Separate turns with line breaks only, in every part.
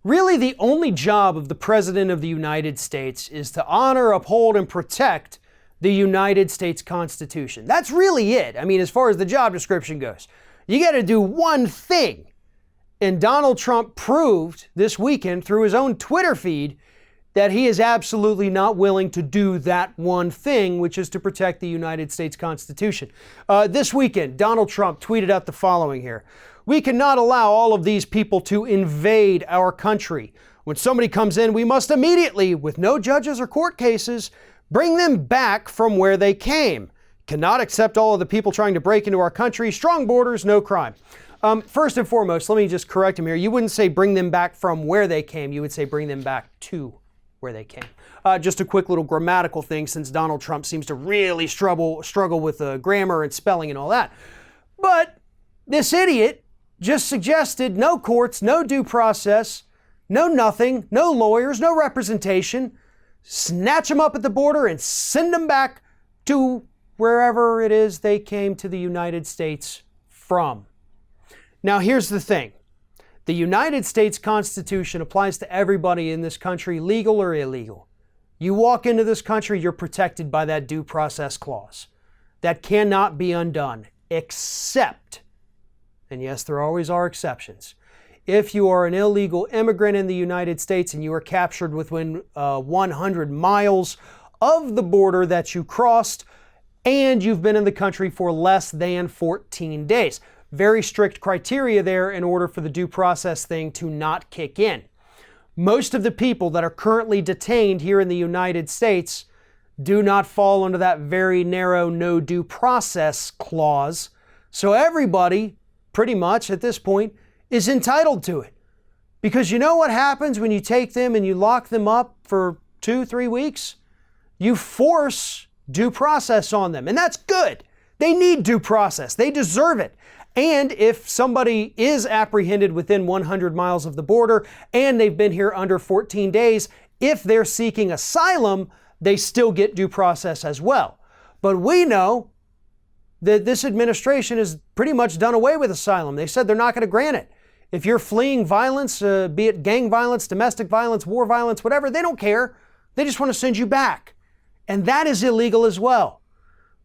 Really, the only job of the President of the United States is to honor, uphold, and protect the United States Constitution. That's really it. I mean, as far as the job description goes, you got to do one thing. And Donald Trump proved this weekend through his own Twitter feed that he is absolutely not willing to do that one thing, which is to protect the United States Constitution. This weekend, Donald Trump tweeted out the following here. We cannot allow all of these people to invade our country. When somebody comes in, we must immediately, with no judges or court cases, bring them back from where they came. Cannot accept all of the people trying to break into our country. Strong borders, no crime. First and foremost, let me just correct him here. You wouldn't say bring them back from where they came. You would say bring them back to where they came. Just a quick little grammatical thing, since Donald Trump seems to really struggle with grammar and spelling and all that. But this idiot just suggested no courts, no due process, no nothing, no lawyers, no representation. Snatch them up at the border and send them back to wherever it is they came to the United States from. Now, here's the thing. The United States Constitution applies to everybody in this country, legal or illegal. You walk into this country, you're protected by that due process clause. That cannot be undone, except, and yes, there always are exceptions, if you are an illegal immigrant in the United States and you are captured within 100 miles of the border that you crossed, and you've been in the country for less than 14 days. Very strict criteria there in order for the due process thing to not kick in. Most of the people that are currently detained here in the United States do not fall under that very narrow no due process clause. So everybody, pretty much at this point, is entitled to it. Because you know what happens when you take them and you lock them up for 2-3 weeks? You force due process on them, and that's good. They need due process. They deserve it. And if somebody is apprehended within 100 miles of the border and they've been here under 14 days, if they're seeking asylum, they still get due process as well. But we know that this administration has pretty much done away with asylum. They said they're not going to grant it. If you're fleeing violence, be it gang violence, domestic violence, war violence, whatever, they don't care. They just want to send you back. And that is illegal as well.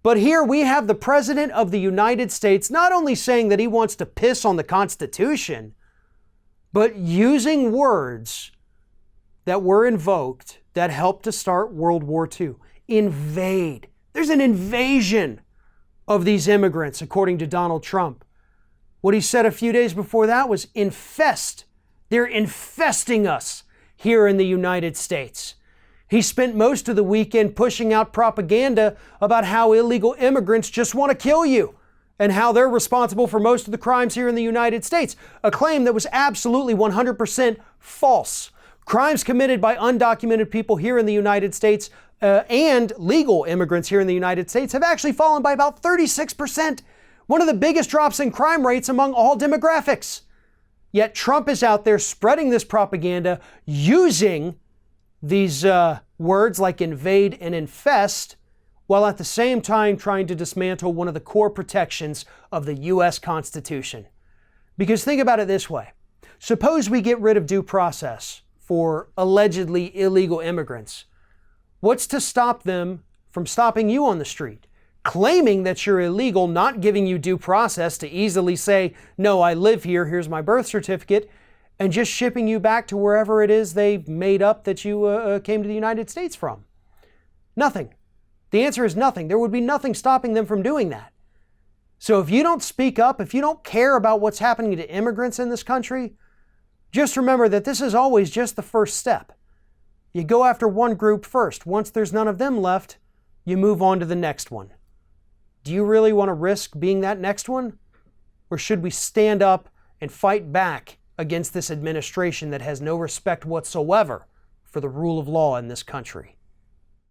But here we have the President of the United States not only saying that he wants to piss on the Constitution, but using words that were invoked that helped to start World War II. Invade. There's an invasion of these immigrants, according to Donald Trump. What he said a few days before that was infest. They're infesting us here in the United States. He spent most of the weekend pushing out propaganda about how illegal immigrants just want to kill you and how they're responsible for most of the crimes here in the United States, a claim that was absolutely 100% false. Crimes committed by undocumented people here in the United States and legal immigrants here in the United States have actually fallen by about 36%, one of the biggest drops in crime rates among all demographics. Yet Trump is out there spreading this propaganda using these words like invade and infest, while at the same time trying to dismantle one of the core protections of the U.S. Constitution. Because think about it this way. Suppose we get rid of due process for allegedly illegal immigrants. What's to stop them from stopping you on the street, claiming that you're illegal, not giving you due process to easily say, no, I live here, here's my birth certificate, and just shipping you back to wherever it is they made up that you came to the United States from? Nothing. The answer is nothing. There would be nothing stopping them from doing that. So if you don't speak up, if you don't care about what's happening to immigrants in this country, just remember that this is always just the first step. You go after one group first. Once there's none of them left, you move on to the next one. Do you really want to risk being that next one? Or should we stand up and fight back against this administration that has no respect whatsoever for the rule of law in this country?